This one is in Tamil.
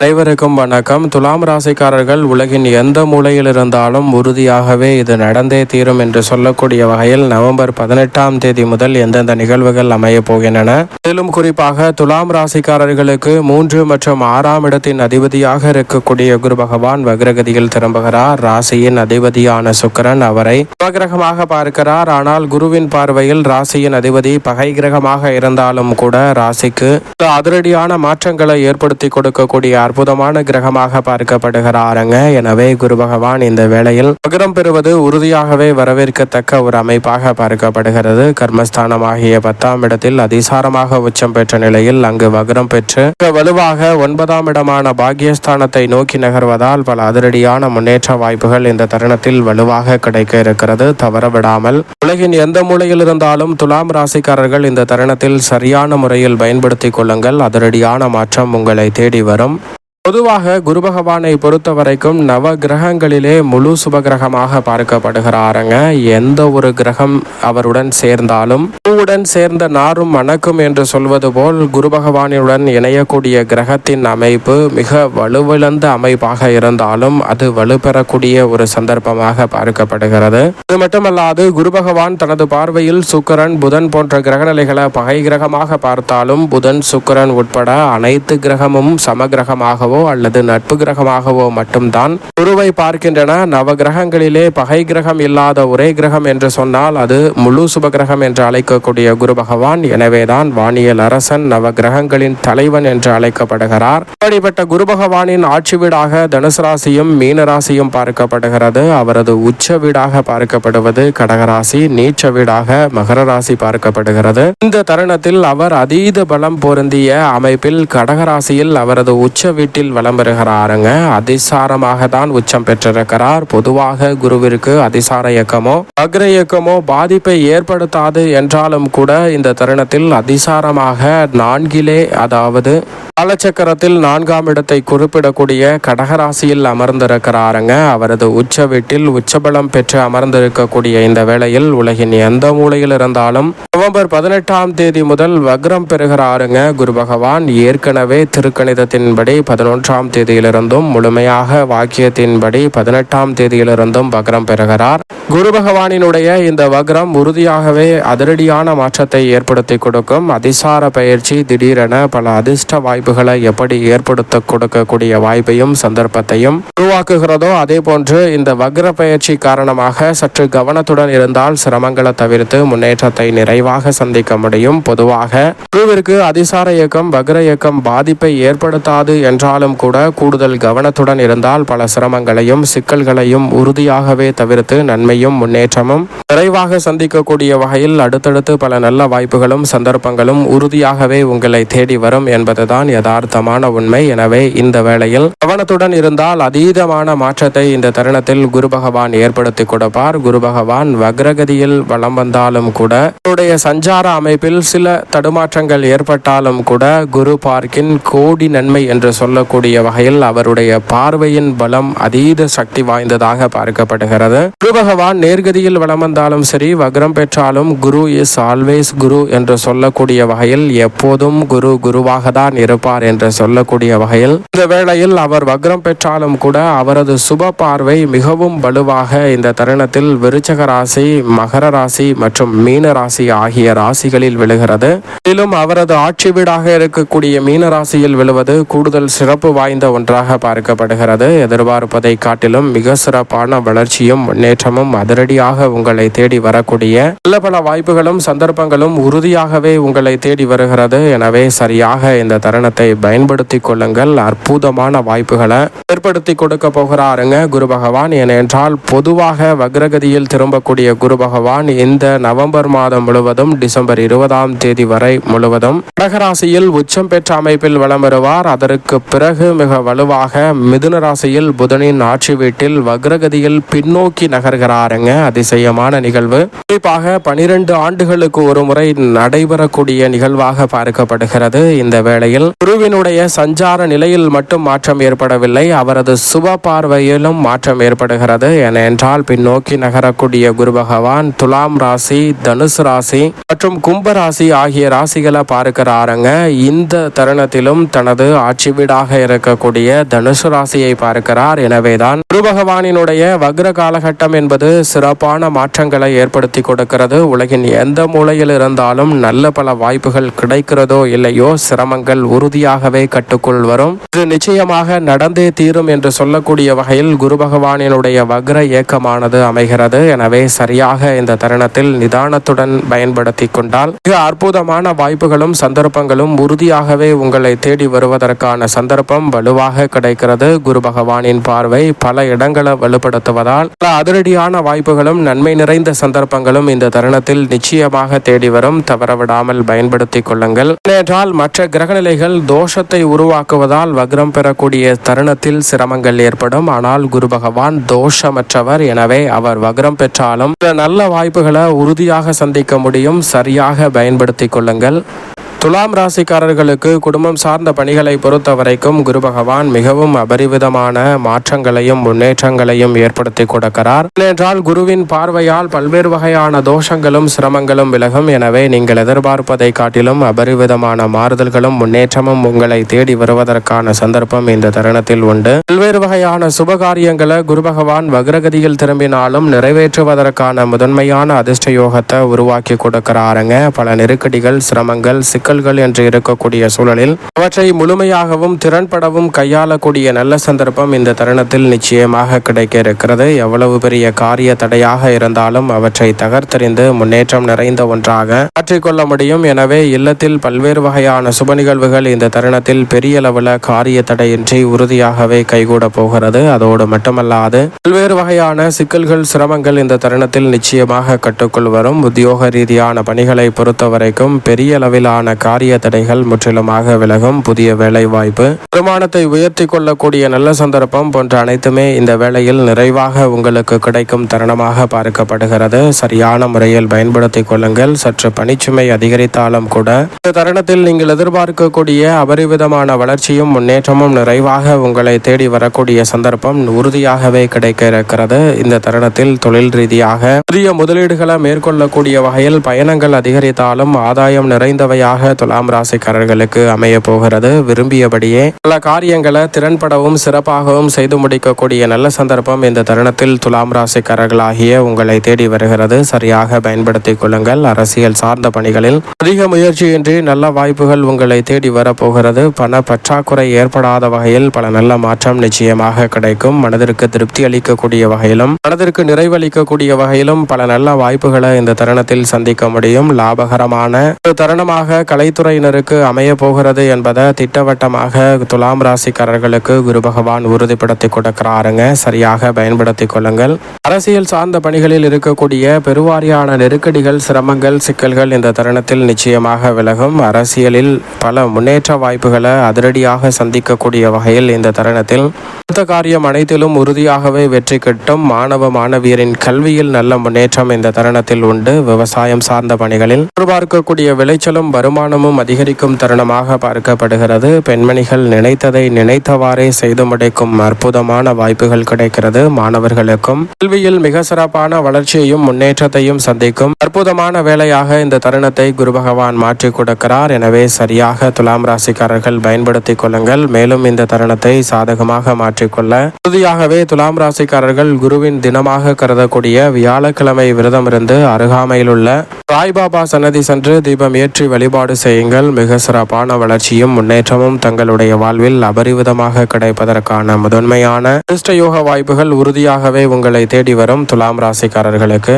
அனைவருக்கும் வணக்கம். துலாம் ராசிக்காரர்கள் உலகின் எந்த மூலையில் இருந்தாலும் உறுதியாகவே இது நடந்தே தீரும் என்று சொல்லக்கூடிய வகையில் நவம்பர் 18ஆம் தேதி முதல் எந்தெந்த நிகழ்வுகள் அமைய போகின்றன. மேலும் குறிப்பாக துலாம் ராசிக்காரர்களுக்கு 3 மற்றும் 6ஆம் இடத்தின் அதிபதியாக இருக்கக்கூடிய குரு பகவான் வக்ரகதியில் திரும்புகிறார். ராசியின் அதிபதியான சுக்கிரன் அவரை உபகிரகமாக பார்க்கிறார். ஆனால் குருவின் பார்வையில் ராசியின் அதிபதி பகை கிரகமாக இருந்தாலும் கூட ராசிக்கு அதிரடியான மாற்றங்களை ஏற்படுத்தி கொடுக்கக்கூடிய அற்புதமான கிரகமாக பார்க்கப்படுகிறாருங்க. எனவே குரு பகவான் இந்த வேளையில் வக்ரம் பெறுவது உறுதியாகவே வரவேற்கத்தக்க ஒரு அமைப்பாக பார்க்கப்படுகிறது. கர்மஸ்தானமாகிய 10ஆம் இடத்தில் அதிசாரமாக உச்சம் பெற்ற நிலையில் அங்கு வக்ரம் பெற்று வலுவாக 9ஆம் இடமான பாக்கியஸ்தானத்தை நோக்கி நகர்வதால் பல அதிரடியான முன்னேற்ற வாய்ப்புகள் இந்த தருணத்தில் வலுவாக கிடைக்க இருக்கிறது. தவறவிடாமல் உலகின் எந்த மூலையில் இருந்தாலும் துலாம் ராசிக்காரர்கள் இந்த தருணத்தில் சரியான முறையில் பயன்படுத்திக் கொள்ளுங்கள். அதிரடியான மாற்றம் உங்களை தேடி வரும். பொதுவாக குரு பகவானை பொறுத்த வரைக்கும் நவ கிரகங்களிலே முழு சுபகிரகமாக பார்க்கப்படுகிறாருங்க. எந்த ஒரு கிரகம் அவருடன் சேர்ந்தாலும் பூவுடன் சேர்ந்த நாரும் மணக்கும் என்று சொல்வது போல் குரு பகவானுடன் இணையக்கூடிய கிரகத்தின் அமைப்பு மிக வலுவிழந்த அமைப்பாக இருந்தாலும் அது வலுப்பெறக்கூடிய ஒரு சந்தர்ப்பமாக பார்க்கப்படுகிறது. இது மட்டுமல்லாது குரு பகவான் தனது பார்வையில் சுக்கிரன் புதன் போன்ற கிரகநிலைகளை பகை கிரகமாக பார்த்தாலும் புதன் சுக்கிரன் உட்பட அனைத்து கிரகமும் சமகிரகமாக அல்லது நட்பு கிரகமாகவோ மட்டும்தான் குருவை பார்க்கின்றன. நவ கிரகங்களிலே பகை கிரகம் இல்லாத ஒரே கிரகம் என்று சொன்னால் அது முழு சுப கிரகம் என்று அழைக்கக்கூடிய குரு பகவான். எனவேதான் வானியல் அரசன் நவ கிரகங்களின் தலைவன் என்று அழைக்கப்படுகிறார். அப்படிப்பட்ட குரு பகவானின் ஆட்சி வீடாக தனுசு ராசியும் மீன ராசியும் பார்க்கப்படுகிறது. அவரது உச்ச வீடாக பார்க்கப்படுவது கடகராசி, நீச்ச வீடாக மகர ராசி பார்க்கப்படுகிறது. இந்த தருணத்தில் அவர் அதீத பலம் பொருந்திய அமைப்பில் கடகராசியில் அவரது உச்ச வீட்டில் வலம் பெறுகிறாருங்க. அதிசாரமாக தான் உச்சம் பெற்றிருக்கிறார். பொதுவாக குருவிற்கு அதிசார இயக்கமோ அக்ர இயக்கமோ பாதிப்பை ஏற்படுத்தாது என்றாலும் கூட இந்த தருணத்தில் அதிசாரமாக 4 அதாவது காலச்சக்கரத்தில் 4ஆம் இடத்தை குறிப்பிடக்கூடிய கடகராசியில் அமர்ந்திருக்கிறாருங்க. அவரது உச்ச வீட்டில் உச்சபலம் பெற்று அமர்ந்திருக்கக்கூடிய இந்த வேளையில் உலகின் எந்த மூலையில் இருந்தாலும் நவம்பர் 18ஆம் தேதி முதல் வக்ரம் பெறுகிறாருங்க. குரு பகவான் ஏற்கனவே திருக்கணிதத்தின்படி 11ஆம் தேதியிலிருந்தும் முழுமையாக வாக்கியத்தின்படி 18ஆம் தேதியிலிருந்தும் வக்ரம் பெறுகிறார். குரு பகவானினுடைய இந்த வக்ரம் உறுதியாகவே அதிரடியான மாற்றத்தை ஏற்படுத்தி கொடுக்கும். அதிசார பயிற்சி திடீரென பல அதிர்ஷ்ட வாய்ப்புகளை எப்படி ஏற்படுத்த கொடுக்கக்கூடிய வாய்ப்பையும் சந்தர்ப்பத்தையும் உருவாக்குகிறதோ அதே போன்று இந்த வக்ர பயிற்சி காரணமாக சற்று கவனத்துடன் இருந்தால் சிரமங்களை தவிர்த்து முன்னேற்றத்தை நிறைவாக சந்திக்க முடியும். பொதுவாக குருவிற்கு அதிசார இயக்கம் வக்ர இயக்கம் பாதிப்பை ஏற்படுத்தாது என்றாலும் கூட கூடுதல் கவனத்துடன் இருந்தால் பல சிரமங்களையும் சிக்கல்களையும் உறுதியாகவே தவிர்த்து நன்மையும் முன்னேற்றமும் விரைவாக சந்திக்கக்கூடிய வகையில் அடுத்தடுத்து பல நல்ல வாய்ப்புகளும் சந்தர்ப்பங்களும் உறுதியாகவே உங்களை தேடி வரும் என்பதுதான் யதார்த்தமான உண்மை. எனவே இந்த வேளையில் கவனத்துடன் இருந்தால் அதீதமான மாற்றத்தை இந்த தருணத்தில் குரு பகவான் ஏற்படுத்தி கொடுப்பார். குரு பகவான் வக்ரகதியில் வலம் வந்தாலும் கூட அவருடைய சஞ்சார அமைப்பில் சில தடுமாற்றங்கள் ஏற்பட்டாலும் கூட குரு பார்க்கின் கோடி நன்மை என்று சொல்லக்கூடிய வகையில் அவருடைய பார்வையின் பலம் அதீத சக்தி வாய்ந்ததாக பார்க்கப்படுகிறது. குரு பகவான் நேர்கதியில் வலம் வந்தாலும் சரி வக்ரம் பெற்றாலும் குரு இஸ் ஆல்வேஸ் குரு என்று சொல்லக்கூடிய வகையில் எப்போதும் குரு குருவாக தான் இருப்பார் என்று சொல்லக்கூடிய வகையில் இந்த வேளையில் அவர் வக்ரம் பெற்றாலும் கூட அவரது சுப பார்வை மிகவும் வலுவாக இந்த தருணத்தில் விருச்சக ராசி, மகர ராசி மற்றும் மீன ராசி ஆகிய ராசிகளில் விழுகிறது. மேலும் அவரது ஆட்சி வீடாக இருக்கக்கூடிய மீன ராசியில் விழுவது கூடுதல் சிறப்பு வாய்ந்த ஒன்றாக பார்க்கப்படுகிறது. எதிர்பார்ப்பதை காட்டிலும் மிக சிறப்பான வளர்ச்சியும் முன்னேற்றமும் அதிரடியாக உங்களை தேடி வரக்கூடிய நல்ல பல வாய்ப்புகளும் சந்தர்ப்பங்களும் உறுதியாகவே உங்களை தேடி வருகிறது. எனவே சரியாக இந்த தருணத்தை பயன்படுத்தி கொள்ளுங்கள். அற்புதமான வாய்ப்புகளை ஏற்படுத்தி கொடுக்க போகிறாருங்க குரு பகவான். ஏனென்றால் பொதுவாக வக்ரகதியில் திரும்பக்கூடிய குரு பகவான் இந்த நவம்பர் மாதம் முழுவதும் டிசம்பர் 20ஆம் தேதி வரை முழுவதும் கடகராசியில் உச்சம் பெற்ற அமைப்பில் வலம் வருவார். அதற்கு பிறகு மிக வலுவாக மிதுன ராசியில் புதனின் ஆட்சி வீட்டில் வக்ரகதியில் பின்னோக்கி நகர்கிறாருங்க. அதிசயமான நிகழ்வு. குறிப்பாக 12 ஆண்டுகளுக்கு ஒரு முறை நடைபெறக்கூடிய நிகழ்வாக பார்க்கப்படுகிறது. இந்த வேளையில் குருவினுடைய சஞ்சார நிலையில் மட்டும் மாற்றம் ஏற்படவில்லை, அவரது சுப பார்வையிலும் மாற்றம் ஏற்படுகிறது. ஏனென்றால் பின்னோக்கி நகரக்கூடிய குரு பகவான் துலாம் ராசி, தனுசு ராசி மற்றும் கும்ப ராசி ஆகிய ராசிகளை பார்க்கிறாருங்க. இந்த தருணத்திலும் தனது ஆட்சி வீடாக வீடாக இருக்கக்கூடிய தனுசு ராசியை பார்க்கிறார். எனவேதான் குரு பகவானினுடைய வக்ர காலகட்டம் என்பது சிறப்பான மாற்றங்களை ஏற்படுத்தி கொடுக்கிறது. உலகின் எந்த மூலையில் இருந்தாலும் நல்ல பல வாய்ப்புகள் கிடைக்கிறதோ இல்லையோ சிரமங்கள் உறுதியாகவே கட்டுக்குள் வரும். இது நிச்சயமாக நடந்தே தீரும் என்று சொல்லக்கூடிய வகையில் குரு பகவானினுடைய வக்ர இயக்கமானது அமைகிறது. எனவே சரியாக இந்த தருணத்தில் நிதானத்துடன் பயன்படுத்தி கொண்டால் மிக அற்புதமான வாய்ப்புகளும் சந்தர்ப்பங்களும் உறுதியாகவே உங்களை தேடி வருவதற்கான சந்தர்ப்பம் வலுவாக கிடைக்கிறது. குரு பகவானின் பார்வை பல இடங்களை வலுப்படுத்துவதால் பல அதிரடியான வாய்ப்புகளும் நன்மை நிறைந்த சந்தர்ப்பங்களும் இந்த தருணத்தில் நிச்சயமாக தேடி வரும். தவறவிடாமல் பயன்படுத்திக் கொள்ளுங்கள். ஏனென்றால் மற்ற கிரகநிலைகள் தோஷத்தை உருவாக்குவதால் வக்ரம் பெறக்கூடிய தருணத்தில் சிரமங்கள் ஏற்படும். ஆனால் குரு பகவான் தோஷமற்றவர். எனவே அவர் வக்ரம் பெற்றாலும் நல்ல வாய்ப்புகளை உறுதியாக சந்திக்க முடியும். சரியாக பயன்படுத்திக் கொள்ளுங்கள். துலாம் ராசிக்காரர்களுக்கு குடும்பம் சார்ந்த பணிகளை பொறுத்த வரைக்கும் குரு பகவான் மிகவும் அபரிவிதமான மாற்றங்களையும் முன்னேற்றங்களையும் ஏற்படுத்தி கொடுக்கிறார். ஏனென்றால் குருவின் பார்வையால் பல்வேறு வகையான தோஷங்களும் சிரமங்களும் விலகும். எனவே நீங்கள் எதிர்பார்ப்பதை காட்டிலும் அபரிவிதமான மாறுதல்களும் முன்னேற்றமும் உங்களை தேடி வருவதற்கான சந்தர்ப்பம் இந்த தருணத்தில் உண்டு. பல்வேறு வகையான சுபகாரியங்களை குரு பகவான் வக்ரகதியில் திரும்பினாலும் நிறைவேற்றுவதற்கான முதன்மையான அதிர்ஷ்ட யோகத்தை உருவாக்கி கொடுக்கிறாருங்க. பல நெருக்கடிகள் சிரமங்கள் என்று இருக்கக்கூடிய சூழலில் அவற்றை முழுமையாகவும் திறன்படவும் கையாளக்கூடிய நல்ல சந்தர்ப்பம் இந்த தருணத்தில் நிச்சயமாக கிடைக்க இருக்கிறது. எவ்வளவு பெரிய காரிய தடையாக இருந்தாலும் அவற்றை தகர்த்தெறிந்து முன்னேற்றம் நிறைந்த ஒன்றாக மாற்றிக்கொள்ள முடியும். எனவே இல்லத்தில் பல்வேறு வகையான சுப நிகழ்வுகள் இந்த தருணத்தில் பெரிய அளவில் காரிய தடையின்றி உறுதியாகவே கைகூட போகிறது. அதோடு மட்டுமல்லாது பல்வேறு வகையான சிக்கல்கள் சிரமங்கள் இந்த தருணத்தில் நிச்சயமாக கட்டுக்குள் வரும். உத்தியோக ரீதியான பணிகளை பொறுத்தவரைக்கும் பெரிய அளவிலான காரிய தடைகள் முற்றிலுமாக விலகும். புதிய வேலை வாய்ப்பு, வருமானத்தை உயர்த்தி கொள்ளக்கூடிய நல்ல சந்தர்ப்பம் போன்ற அனைத்துமே இந்த வேளையில் நிறைவாக உங்களுக்கு கிடைக்கும் தருணமாக பார்க்கப்படுகிறது. சரியான முறையில் பயன்படுத்திக் கொள்ளுங்கள். சற்று பணிச்சுமை அதிகரித்தாலும் கூட இந்த தருணத்தில் நீங்கள் எதிர்பார்க்கக்கூடிய அபரிவிதமான வளர்ச்சியும் முன்னேற்றமும் நிறைவாக உங்களை தேடி வரக்கூடிய சந்தர்ப்பம் உறுதியாகவே கிடைக்க இருக்கிறது. இந்த தருணத்தில் தொழில் ரீதியாக புதிய முதலீடுகளை மேற்கொள்ளக்கூடிய வகையில் பயணங்கள் அதிகரித்தாலும் ஆதாயம் நிறைந்தவையாக துலாம் ராசிக்காரர்களுக்கு அமைய போகிறது. விரும்பியபடியே பல காரியங்களை திறன்படவும் சிறப்பாகவும் செய்து முடிக்கக்கூடிய நல்ல சந்தர்ப்பம் இந்த தருணத்தில் துலாம் ராசிக்காரர்களாகிய உங்களை தேடி வருகிறது. சரியாக பயன்படுத்திக் கொள்ளுங்கள். அரசியல் சார்ந்த பணிகளில் அதிக முயற்சியின்றி நல்ல வாய்ப்புகள் உங்களை தேடி வரப்போகிறது. பண பற்றாக்குறை ஏற்படாத வகையில் பல நல்ல மாற்றம் நிச்சயமாக கிடைக்கும். மனதிற்கு திருப்தி அளிக்கக்கூடிய வகையிலும் மனதிற்கு நிறைவளிக்கக்கூடிய வகையிலும் பல நல்ல வாய்ப்புகளை இந்த தருணத்தில் சந்திக்க முடியும். லாபகரமான தருணமாக கலைத்துறையினருக்கு அமைய போகிறது என்பதை திட்டவட்டமாக துலாம் ராசிக்காரர்களுக்கு குரு பகவான் உறுதிப்படுத்தி கொடுக்கிறாருங்க. சரியாக பயன்படுத்திக் கொள்ளுங்கள். அரசியல் சார்ந்த பணிகளில் இருக்கக்கூடிய பெருவாரியான நெருக்கடிகள் சிரமங்கள் சிக்கல்கள் இந்த தருணத்தில் நிச்சயமாக விலகும். அரசியலில் பல முன்னேற்ற வாய்ப்புகளை அதிரடியாக சந்திக்கக்கூடிய வகையில் இந்த தருணத்தில் அடுத்த காரியம் அனைத்திலும் உறுதியாகவே வெற்றி கிட்டும். மாணவ மாணவியரின் கல்வியில் நல்ல முன்னேற்றம் இந்த தருணத்தில் உண்டு. விவசாயம் சார்ந்த பணிகளில் எதிர்பார்க்கக்கூடிய விளைச்சலும் வருமானமும் அதிகரிக்கும் தருணமாக பார்க்கப்படுகிறது. பெண்மணிகள் நினைத்ததை நினைத்தவாறே செய்து முடிக்கும் அற்புதமான வாய்ப்புகள் கிடைக்கிறது. மாணவர்களுக்கும் கல்வியில் மிக சிறப்பான வளர்ச்சியையும் முன்னேற்றத்தையும் சந்திக்கும் அற்புதமான வேலையாக இந்த தருணத்தை குரு பகவான் மாற்றி கொடுக்கிறார். எனவே சரியாக துலாம் ராசிக்காரர்கள் பயன்படுத்திக் கொள்ளுங்கள். மேலும் இந்த தருணத்தை சாதகமாக மாற்றிக்கொள்ள உறுதியாகவே துலாம் ராசிக்காரர்கள் குருவின் தினமாக கருதக்கூடிய வியாழக்கிழமை விரதம் இருந்து அருகாமையில் உள்ள சாய்பாபா சன்னதி சென்று தீபம் ஏற்றி வழிபாடு செய்யுங்கள். மிக சிறப்பான வளர்ச்சியும் முன்னேற்றமும் தங்களுடைய வாழ்வில் அபரிவிதமாக கிடைப்பதற்கான முதன்மையான அதிர்ஷ்ட யோக வாய்ப்புகள் உறுதியாகவே உங்களை தேடி வரும் துலாம் ராசிக்காரர்களுக்கு